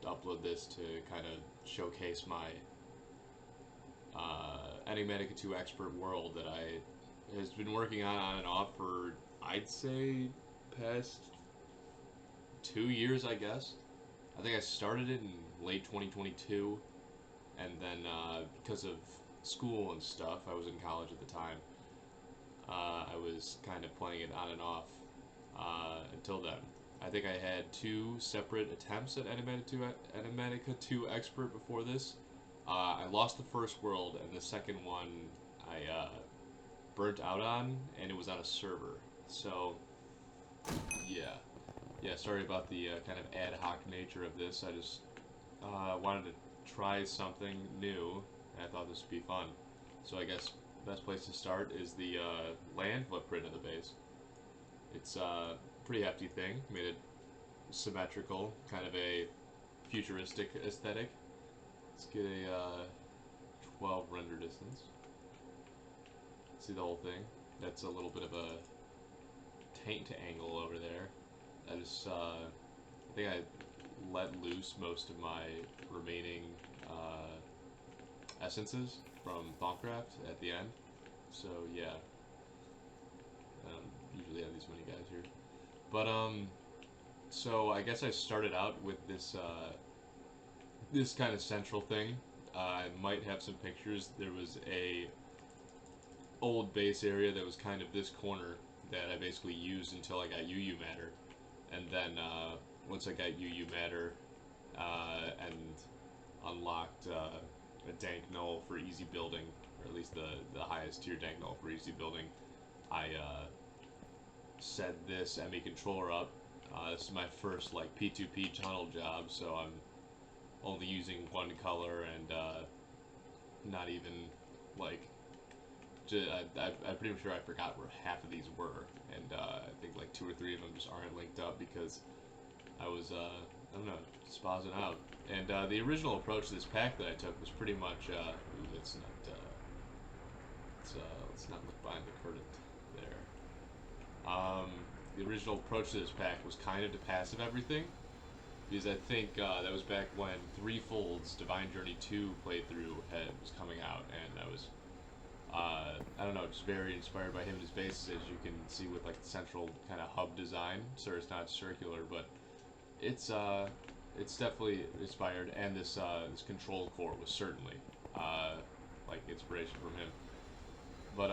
upload this to kind of showcase my Enigmatica 2 expert world that I has been working on and off for, I'd say, past 2 years, I guess. I think I started it in late 2022, and then because of school and stuff, I was in college at the time. I was kind of playing it on and off until then. I think I had 2 separate attempts at Enigmatica 2 Expert before this. I lost the first world, and the second one I burnt out on, and it was on a server. So, yeah. Sorry about the kind of ad hoc nature of this. I just wanted to try something new, and I thought this would be fun. So I guess best place to start is the land footprint of the base. It's a pretty hefty thing, made it symmetrical, kind of a futuristic aesthetic. Let's get a 12 render distance. See the whole thing? That's a little bit of a taint angle over there. I think I let loose most of my remaining essences from Thaumcraft at the end. So yeah, I don't usually have these many guys here. But so I guess I started out with this this kind of central thing. I might have some pictures. There was a old base area that was kind of this corner that I basically used until I got UU matter, and then once I got UU matter and unlocked a dank null for easy building, or at least the highest tier dank null for easy building, I set this ME controller up. This is my first like P2P tunnel job, so I'm only using one color and not even like. I'm pretty sure I forgot where half of these were, and I think like 2 or 3 of them just aren't linked up because I was I don't know, spazzing out. And the original approach to this pack that I took was pretty much ooh, let's not look behind the curtain there. The original approach to this pack was kind of to passive everything, because I think that was back when Threefold's Divine Journey 2 playthrough was coming out, and I was I don't know, just very inspired by him and his bases, as you can see with like the central kind of hub design. So it's not circular, but it's definitely inspired, and this this control core was certainly like inspiration from him. But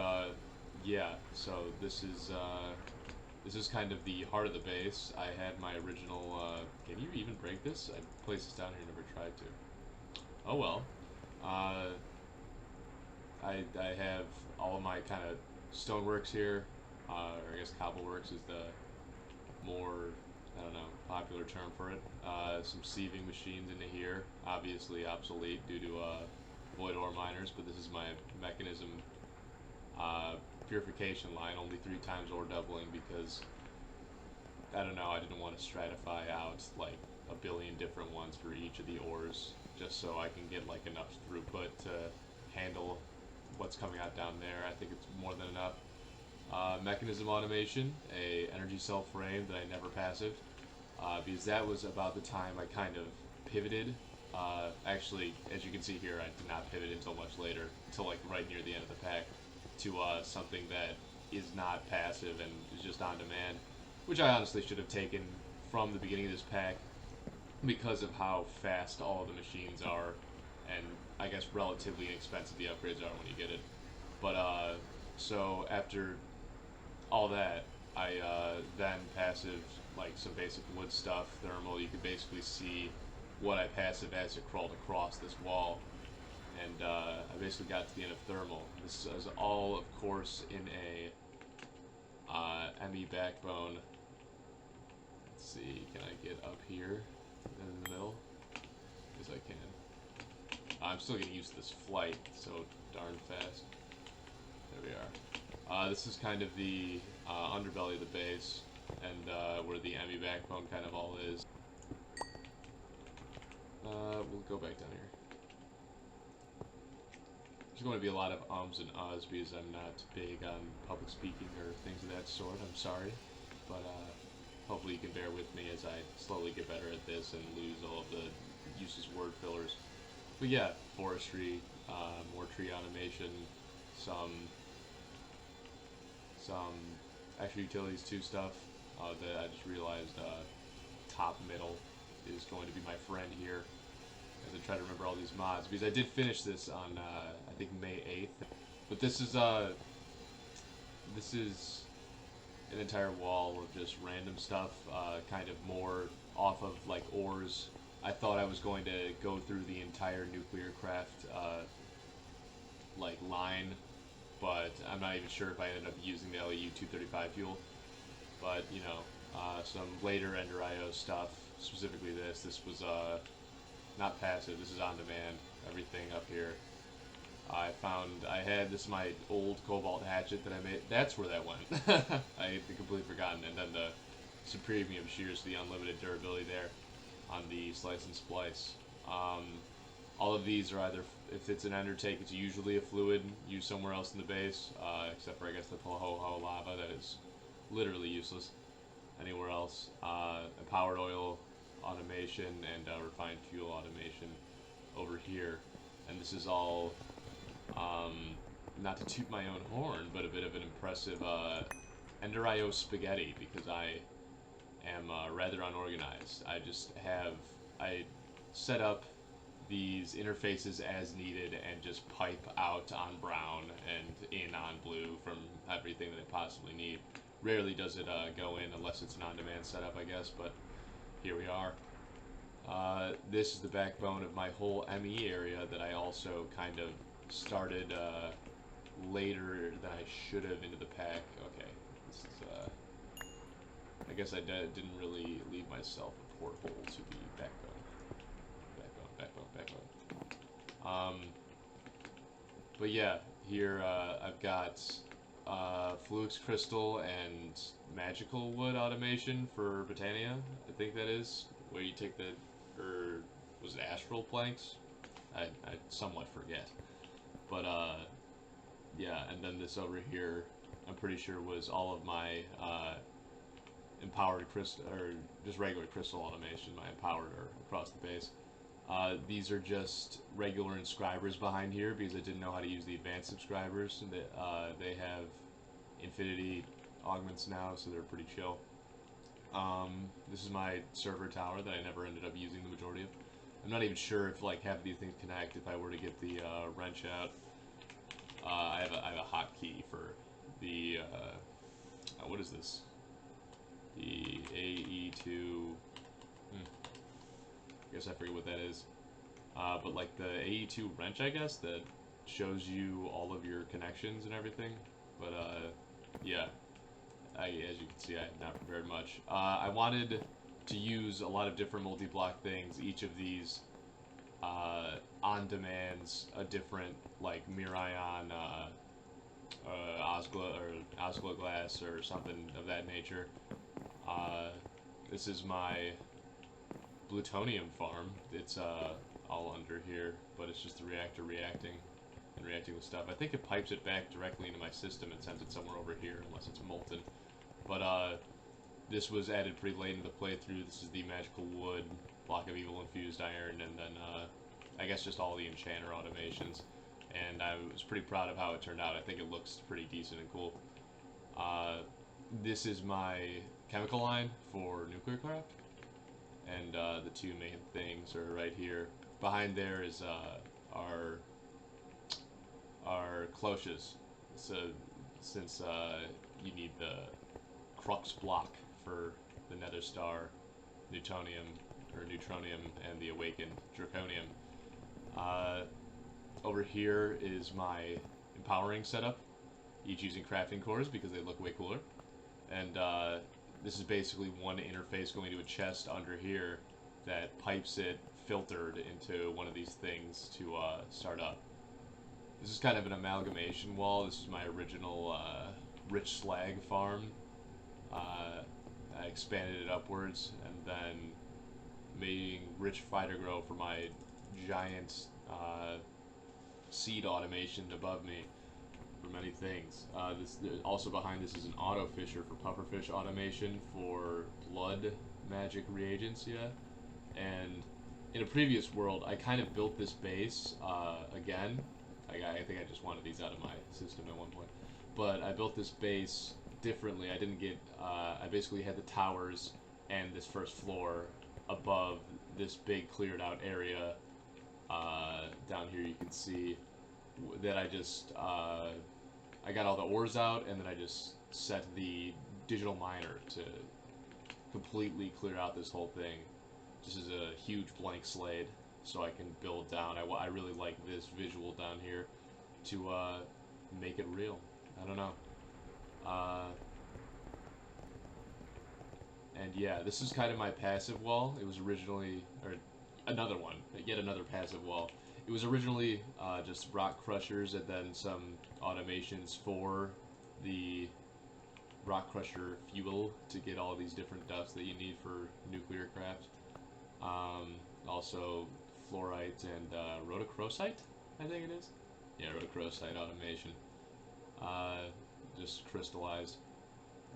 yeah, so this is kind of the heart of the base. I had my original. Can you even break this? I placed this down here, never tried to. Oh well. I have all of my kind of stoneworks here, or I guess cobbleworks is the more, I don't know, popular term for it. Some sieving machines into here, obviously obsolete due to void ore miners, but this is my mechanism purification line, only 3 times ore doubling, because I don't know, I didn't want to stratify out like a billion different ones for each of the ores, just so I can get like enough throughput to handle what's coming out down there. I think it's more than enough. Mechanism automation, a energy cell frame that I never passive, because that was about the time I kind of pivoted. Actually, as you can see here, I did not pivot until much later, until like right near the end of the pack, to something that is not passive and is just on demand, which I honestly should have taken from the beginning of this pack because of how fast all of the machines are, and I guess relatively inexpensive the upgrades are when you get it. But so after all that, I then passive like some basic wood stuff, thermal. You could basically see what I passive as it crawled across this wall, and I basically got to the end of thermal. This is all, of course, in a ME backbone. Let's see, can I get up here in the middle? Yes, I can. I'm still getting used to this flight so darn fast. There we are. This is kind of the underbelly of the base, and where the ME backbone kind of all is. We'll go back down here. There's going to be a lot of ums and uhs because I'm not big on public speaking or things of that sort. I'm sorry, but hopefully you can bear with me as I slowly get better at this and lose all of the uses word fillers. But yeah, forestry, more tree automation, some some extra utilities too stuff that I just realized top middle is going to be my friend here as I try to remember all these mods, because I did finish this on I think May 8th. But this is an entire wall of just random stuff, kind of more off of like ores. I thought I was going to go through the entire nuclear craft like line, but I'm not even sure if I ended up using the LEU 235 fuel. But you know, some later Ender IO stuff, specifically this. This was not passive. This is on demand. Everything up here. I had this is my old Cobalt hatchet that I made. That's where that went. I had completely forgotten. And then the Supremium shears, the unlimited durability there on the Slice and Splice. All of these are either, if it's an Ender take, it's usually a fluid used somewhere else in the base, except for I guess the Pohoho lava that is literally useless anywhere else. Powered oil automation and refined fuel automation over here. And this is all, not to toot my own horn, but a bit of an impressive Ender IO spaghetti, because I am rather unorganized. I set up these interfaces as needed and just pipe out on brown and in on blue from everything that I possibly need. Rarely does it go in unless it's an on-demand setup, I guess, but here we are. This is the backbone of my whole ME area that I also kind of started later than I should have into the pack. Okay, this is, I guess I didn't really leave myself a porthole to the backbone. But yeah, here I've got Fluix Crystal and Magical Wood automation for Britannia. I think that is where you take the, or was it Astral Planks? I somewhat forget. But yeah, and then this over here, I'm pretty sure was all of my empowered crystal, or just regular crystal automation, my empowered or across the base. These are just regular inscribers behind here because I didn't know how to use the advanced subscribers. They have infinity augments now, so they're pretty chill. This is my server tower that I never ended up using the majority of. I'm not even sure if like half of these things connect if I were to get the wrench out. I have a hotkey for the what is this? The AE2. I guess I forget what that is. But like the AE2 wrench, I guess, that shows you all of your connections and everything. But yeah, as you can see, I have not prepared much. I wanted to use a lot of different multi-block things. Each of these on demands a different like Mirion, Osglo glass or something of that nature. This is my plutonium farm. It's all under here, but it's just the reactor reacting with stuff. I think it pipes it back directly into my system and sends it somewhere over here, unless it's molten. But this was added pretty late in the playthrough. This is the magical wood, block of evil infused iron, and then I guess just all the enchanter automations. And I was pretty proud of how it turned out. I think it looks pretty decent and cool. This is my chemical line for nuclear craft. And the two main things are right here. Behind there is our cloches. So since you need the crux block for the nether star, Newtonium, or Neutronium, and the awakened Draconium. Over here is my empowering setup, each using crafting cores because they look way cooler. And this is basically one interface going to a chest under here that pipes it filtered into one of these things to start up. This is kind of an amalgamation wall. This is my original rich slag farm. I expanded it upwards and then making rich fighter grow for my giant seed automation above me for many things. Also behind this is an auto fisher for pufferfish automation for blood magic reagents, yeah. And in a previous world, I kind of built this base again. I think I just wanted these out of my system at one point. But I built this base differently. I didn't get... I basically had the towers and this first floor above this big cleared out area. Down here you can see that I just... I got all the ores out, and then I just set the digital miner to completely clear out this whole thing. This is a huge blank slate, so I can build down. I really like this visual down here to make it real. I don't know. And yeah, this is kind of my passive wall. It was originally, or another one, yet another passive wall. It was originally just rock crushers and then some automations for the rock crusher fuel to get all these different dusts that you need for nuclear craft. Also fluorite and rhodochrosite, I think it is. Yeah, rhodochrosite automation. Just crystallized.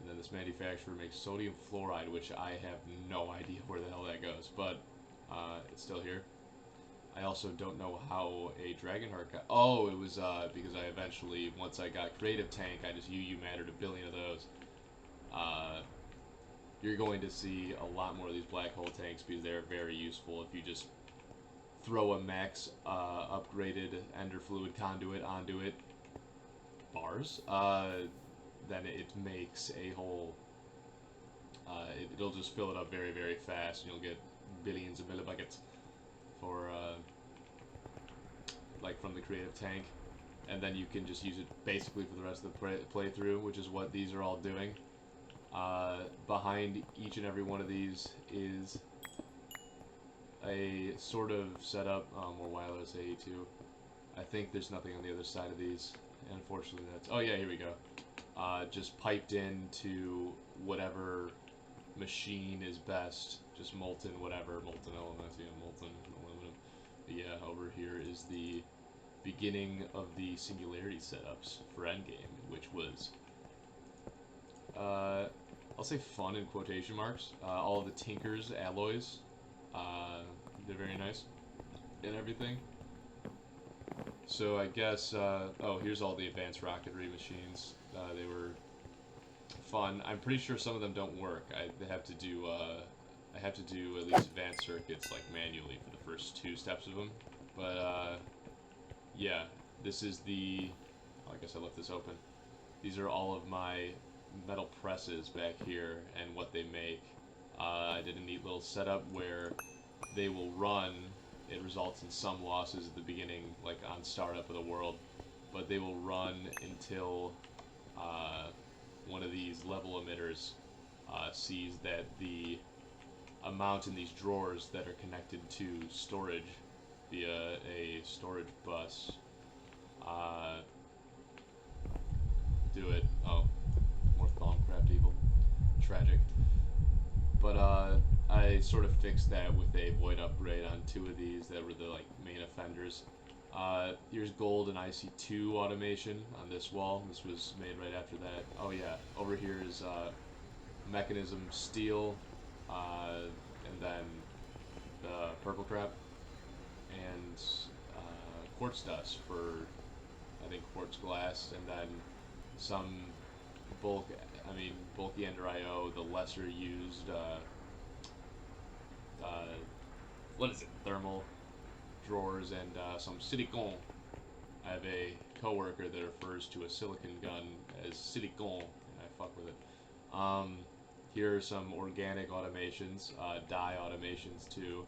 And then this manufacturer makes sodium fluoride, which I have no idea where the hell that goes, but it's still here. I also don't know how a Dragonheart got... Oh, it was because I eventually, once I got Creative Tank, I just UU mattered a billion of those. You're going to see a lot more of these black hole tanks because they're very useful if you just throw a max upgraded ender fluid conduit onto it. Bars. Then it makes a whole... it'll just fill it up very, very fast, and you'll get billions of millibuckets for like from the creative tank, and then you can just use it basically for the rest of the playthrough, which is what these are all doing. Behind each and every one of these is a sort of setup, more wireless AE2. I think there's nothing on the other side of these, and unfortunately that's... Oh yeah, here we go. Just piped into whatever machine is best, just molten whatever, molten elements, molten aluminum. But yeah, over here is the beginning of the singularity setups for Endgame, which was, I'll say fun in quotation marks. All of the Tinker's alloys, they're very nice and everything. So I guess, oh, here's all the advanced rocketry machines. They were fun. I'm pretty sure some of them don't work. I have to do at least advanced circuits like manually for the first 2 steps of them. But yeah, this is the... Oh, I guess I left this open. These are all of my metal presses back here and what they make. I did a neat little setup where they will run. It results in some losses at the beginning, like on startup of the world, but they will run until one of these level emitters sees that the amount in these drawers that are connected to storage via a storage bus do it. Oh, more Thaumcraft evil. Tragic. But I sort of fixed that with a void upgrade on 2 of these that were the like main offenders. Here's gold and IC2 automation on this wall. This was made right after that. Oh yeah, over here is mechanism steel, and then the purple crap, and quartz dust for, I think, quartz glass, and then some bulky Ender IO, the lesser used, what is it, thermal drawers, and some silicone. I have a coworker that refers to a silicon gun as silicone, and I fuck with it. Here are some organic automations, dye automations too,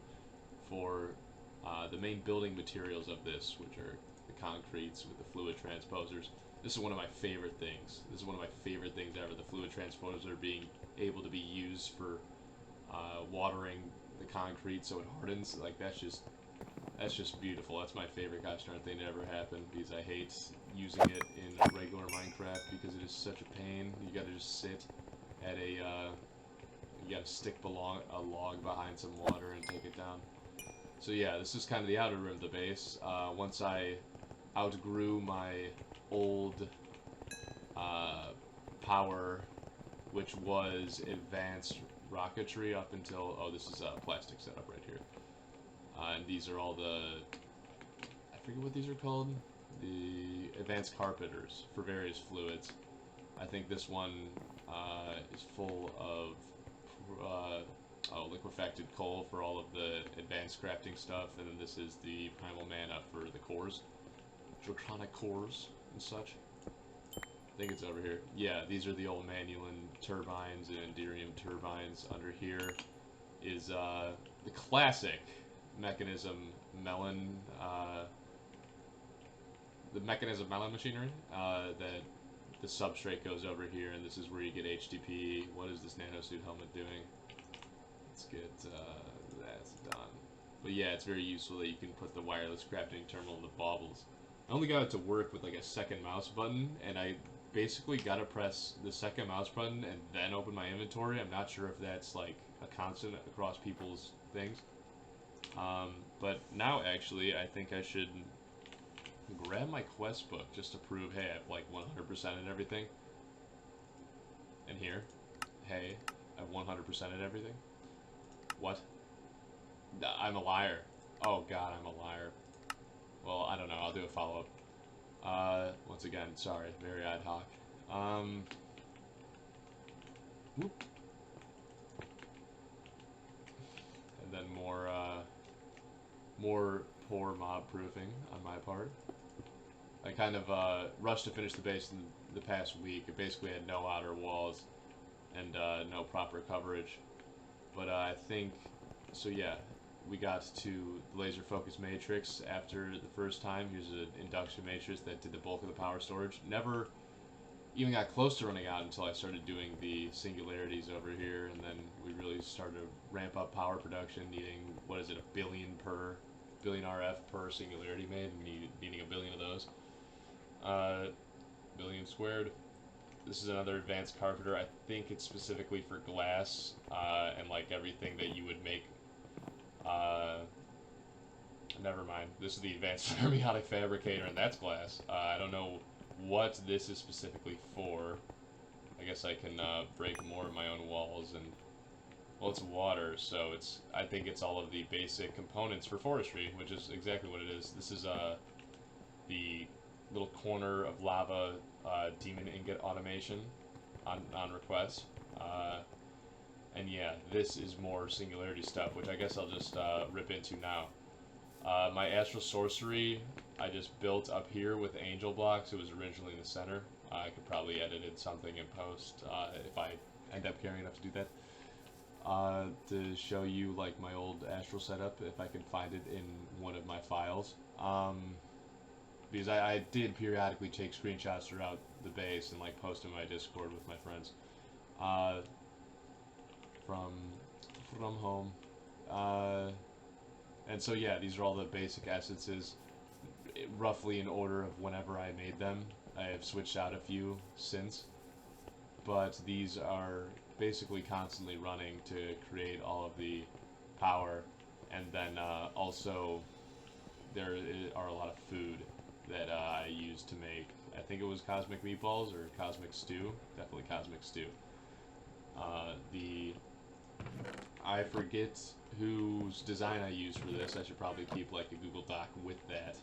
for the main building materials of this, which are the concretes with the fluid transposers. This is one of my favorite things. This is one of my favorite things ever. The fluid transposer being able to be used for watering the concrete so it hardens. Like that's just beautiful. That's my favorite gosh darn thing to ever happen, because I hate using it in regular Minecraft because it is such a pain. You gotta just sit at a you gotta stick a log behind some water and take it down. So yeah, this is kind of the outer rim of the base. Once I outgrew my old power, which was advanced rocketry up until... Oh, this is a plastic setup right here. these are all the, I forget what these are called, the advanced carpenters for various fluids. I think this one is full of liquefacted coal for all of the advanced crafting stuff, and then this is the primal mana for the cores, draconic cores and such. I think it's over here. Yeah, these are the old Manulan turbines and Enderium turbines. Under here is the classic mechanism melon, the mechanism melon machinery. That the substrate goes over here, and this is where you get HTP. What is this nanosuit helmet doing? Let's get that's done. But yeah, it's very useful that you can put the wireless crafting terminal in the baubles. I only got it to work with like a second mouse button, and I basically gotta press the second mouse button and then open my inventory. I'm not sure if that's like a constant across people's things. But now actually, I think I should grab my quest book just to prove, hey, I've like 100%ed everything. And here, hey, I've 100%ed everything. What? I'm a liar. Oh god, I'm a liar. Well, I don't know, I'll do a follow-up. Once again, sorry, very ad hoc. Whoop. And then more poor mob proofing on my part. I kind of rushed to finish the base in the past week. It basically had no outer walls and no proper coverage. But I think, so yeah, we got to the laser focus matrix after the first time. Here's an induction matrix that did the bulk of the power storage. Never even got close to running out until I started doing the singularities over here, and then we really started to ramp up power production, needing, what is it, a billion RF per singularity made, needing a billion of those. Billion squared. This is another advanced carpenter. I think it's specifically for glass, and like everything that you would make. Never mind. This is the advanced thermiotic fabricator, and that's glass. I don't know what this is specifically for. I guess I can break more of my own walls, and well, it's water, so it's. I think it's all of the basic components for forestry, which is exactly what it is. This is the little corner of lava demon ingot automation on request. And yeah, this is more singularity stuff, which I guess I'll just rip into now. My astral sorcery, I just built up here with angel blocks. It was originally in the center. I could probably edit something in post if I end up caring enough to do that. To show you like my old astral setup, if I can find it in one of my files. Because I did periodically take screenshots throughout the base and like post in my Discord with my friends. From home. And so yeah, these are all the basic essences, roughly in order of whenever I made them. I have switched out a few since, but these are basically constantly running to create all of the power, and then also there are a lot of food that I use to make, I think it was cosmic meatballs or cosmic stew, definitely cosmic stew. I forget whose design I used for this. I should probably keep like a Google Doc with that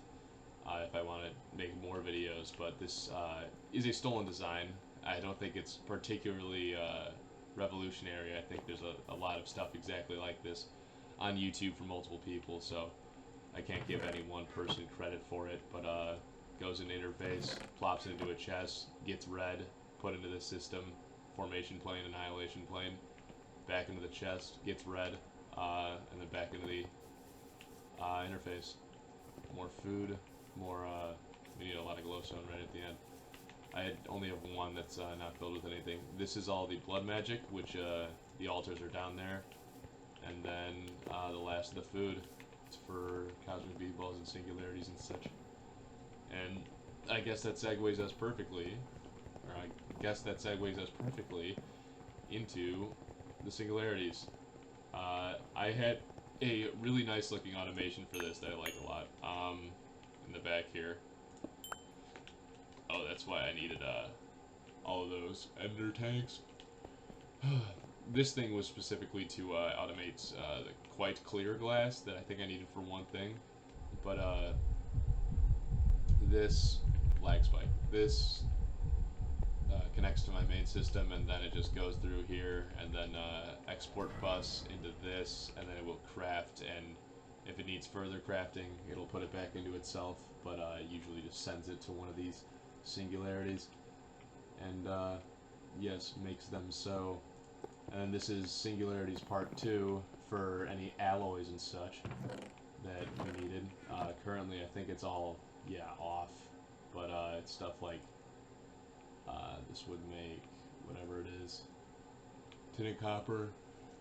if I want to make more videos, but this is a stolen design. I don't think it's particularly revolutionary. I think there's a lot of stuff exactly like this on YouTube for multiple people, so I can't give any one person credit for it, but goes in interface, plops it into a chest, gets read, put into the system, formation plane, annihilation plane, back into the chest, gets read, and then back into the interface. More food, more, we need a lot of glowstone right at the end. I only have one that's not filled with anything. This is all the blood magic, which the altars are down there, and then the last of the food. It's for cosmic meatballs and singularities and such. And I guess that segues us perfectly, into the singularities. I had a really nice looking automation for this that I like a lot. In the back here. Oh, that's why I needed all of those ender tanks. this thing was specifically to automate the quite clear glass that I think I needed for one thing, but this lag spike. This connects to my main system, and then it just goes through here, and then export bus into this, and then it will craft, and if it needs further crafting, it'll put it back into itself, but usually just sends it to one of these singularities, and yes, makes them so. And then this is singularities part 2 for any alloys and such that we needed. Currently, I think it's all, yeah, off, but it's stuff like this would make whatever it is. Tin and copper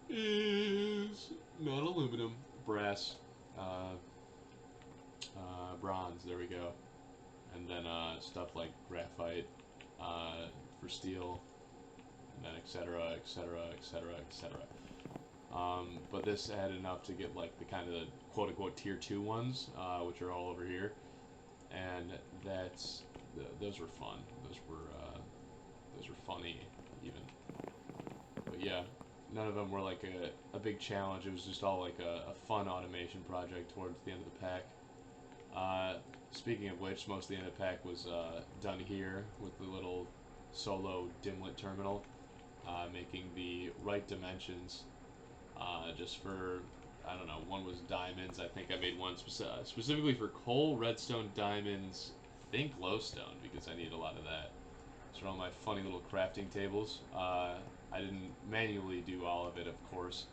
is not aluminum. Brass, bronze, there we go. And then stuff like graphite for steel, and then etc., etc., etc., etc. But this had enough to get like the kind of the quote-unquote tier 2 ones, which are all over here, and that's those were fun. Those were funny even. But yeah, none of them were like a big challenge. It was just all like a fun automation project towards the end of the pack. Speaking of which, most of the end of the pack was done here with the little solo dimlet terminal, making the right dimensions just for, I don't know, one was diamonds. I think I made one specifically for coal, redstone, diamonds, I think glowstone, because I need a lot of that. These are all my funny little crafting tables. I didn't manually do all of it, of course.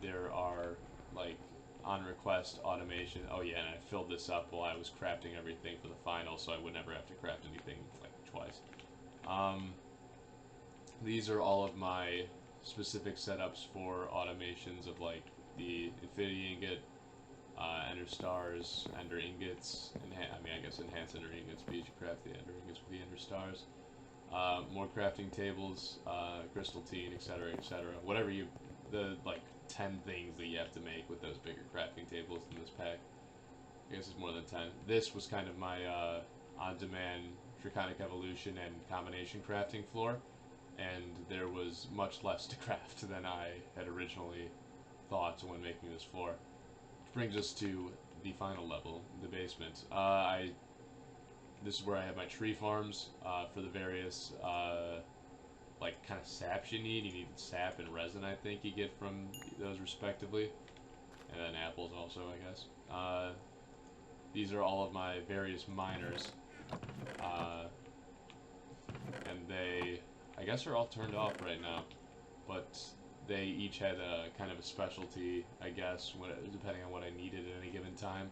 There are, like, on request automation. Oh yeah, and I filled this up while I was crafting everything for the final, so I would never have to craft anything, like, twice. These are all of my specific setups for automations of, like, the infinity ingot, ender stars, ender ingots, I guess enhanced ender ingots, because you craft the ender ingots with the ender stars. More crafting tables, crystal teen, etc., etc. Whatever the, like, 10 things that you have to make with those bigger crafting tables in this pack. I guess it's more than 10. This was kind of my on-demand Draconic Evolution and combination crafting floor, and there was much less to craft than I had originally thought when making this floor. Which brings us to the final level, the basement. This is where I have my tree farms for the various like kind of saps you need. You need sap and resin, I think you get from those respectively, and then apples also, I guess. These are all of my various miners, and they, I guess, are all turned off right now, but they each had a kind of a specialty, I guess, depending on what I needed at any given time.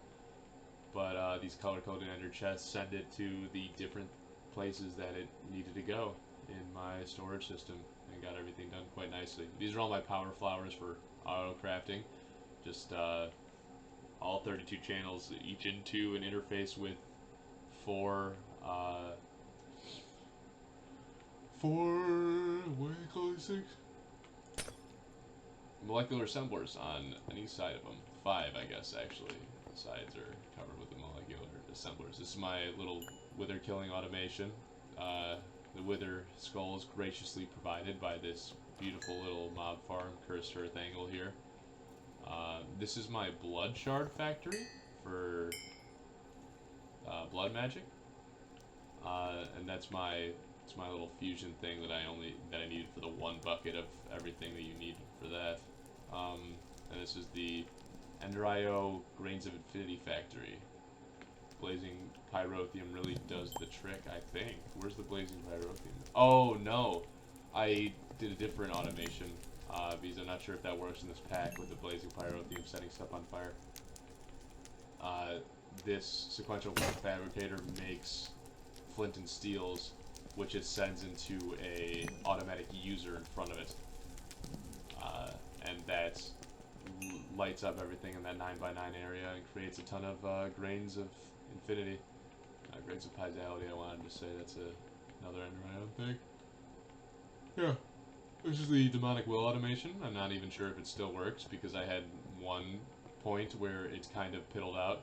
But these color-coded ender chests send it to the different places that it needed to go in my storage system, and got everything done quite nicely. These are all my power flowers for auto crafting. Just all 32 channels, each into an interface with four what do you call these things? Molecular assemblers on any side of them. 5, I guess, actually. The sides are covered with the molecular assemblers. This is my little wither killing automation. The wither skull is graciously provided by this beautiful little mob farm, Cursed Earth Angle here. This is my blood shard factory for blood magic, and that's my little fusion thing that I needed for the 1 bucket of everything that you need for that. And this is the Ender IO Grains of Infinity factory. Blazing Pyrotheum really does the trick, I think. Where's the Blazing Pyrotheum? Oh no, I did a different automation because I'm not sure if that works in this pack with the Blazing Pyrotheum setting stuff on fire. This sequential fabricator makes flint and steels, which it sends into a automatic user in front of it, and that lights up everything in that 9x9 area and creates a ton of grains of infinity, grains of pisality. I wanted to say that's another Ender IO thing. Yeah, this is the demonic will automation. I'm not even sure if it still works because I had one point where it's kind of piddled out.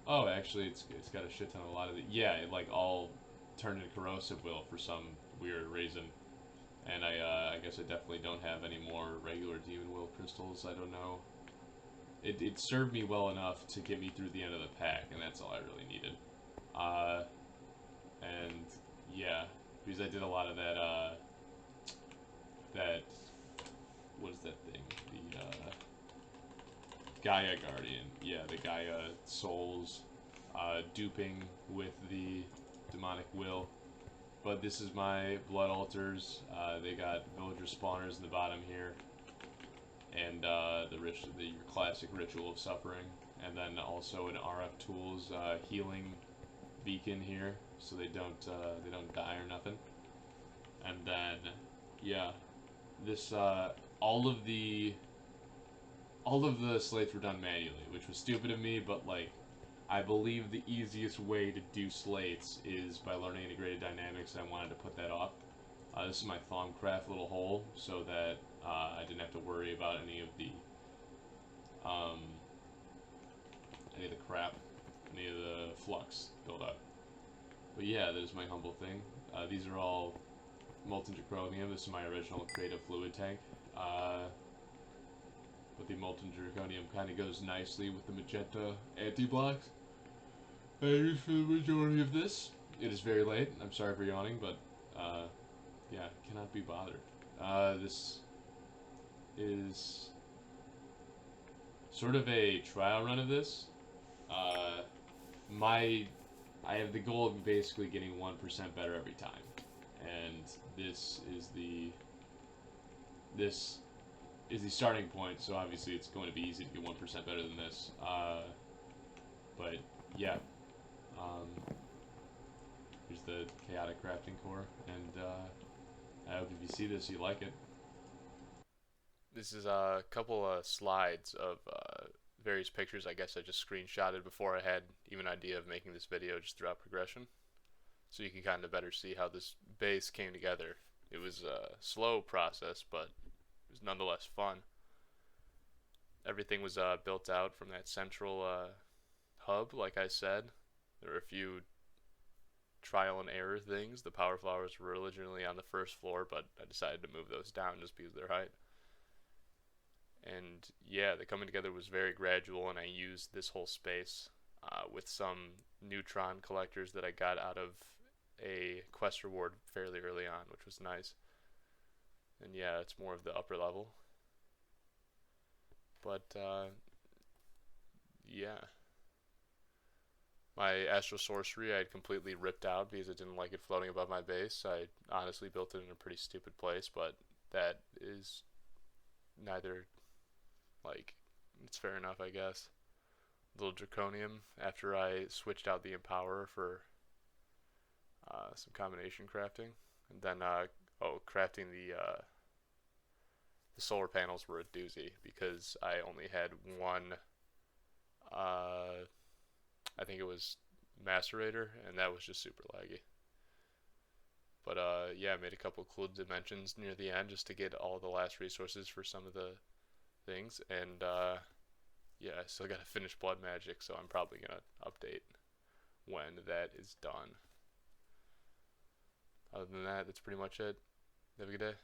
Oh, actually, it's got a shit ton of a lot of the, yeah, it like all turned into corrosive will for some weird reason, And I guess I definitely don't have any more regular Demon Will crystals. I don't know. It served me well enough to get me through the end of the pack, and that's all I really needed. Uh, and yeah, because I did a lot of that, what is that thing? The Gaia Guardian. Yeah, the Gaia Souls, duping with the Demonic Will. But this is my Blood Altars. They got Villager Spawners in the bottom here. And your classic Ritual of Suffering. And then also an RF Tools healing beacon here, so they don't die or nothing. And then, yeah, this all of the slates were done manually, which was stupid of me, but like, I believe the easiest way to do slates is by learning integrated dynamics, and I wanted to put that off. This is my Thaumcraft little hole, so that I didn't have to worry about any of the crap, any of the flux buildup. But yeah, that is my humble thing. These are all molten draconium. This is my original creative fluid tank. But the molten draconium kind of goes nicely with the magenta anti-blocks I use for the majority of this. It is very late. I'm sorry for yawning, but yeah, cannot be bothered. This is sort of a trial run of this. Uh, I have the goal of basically getting 1% better every time, and this is the starting point. So obviously, it's going to be easy to get 1% better than this. But yeah, um, here's the chaotic crafting core, and I hope if you see this, you like it. This is a couple of slides of various pictures I guess I just screenshotted before I had even an idea of making this video just throughout progression. So you can kind of better see how this base came together. It was a slow process, but it was nonetheless fun. Everything was built out from that central hub, like I said. There were a few trial and error things. The power flowers were originally on the first floor, but I decided to move those down just because of their height. And yeah, the coming together was very gradual, and I used this whole space with some neutron collectors that I got out of a quest reward fairly early on, which was nice. And yeah, it's more of the upper level. But yeah, my astral sorcery I had completely ripped out because I didn't like it floating above my base. I honestly built it in a pretty stupid place, but that is neither, like, it's fair enough, I guess. Little draconium after I switched out the empower for some combination crafting, and then crafting the solar panels were a doozy because I only had one. I think it was macerator, and that was just super laggy. But yeah, I made a couple cool dimensions near the end just to get all the last resources for some of the things, and yeah, I still got to finish blood magic, so I'm probably gonna update when that is done. Other than that, that's pretty much it. Have a good day.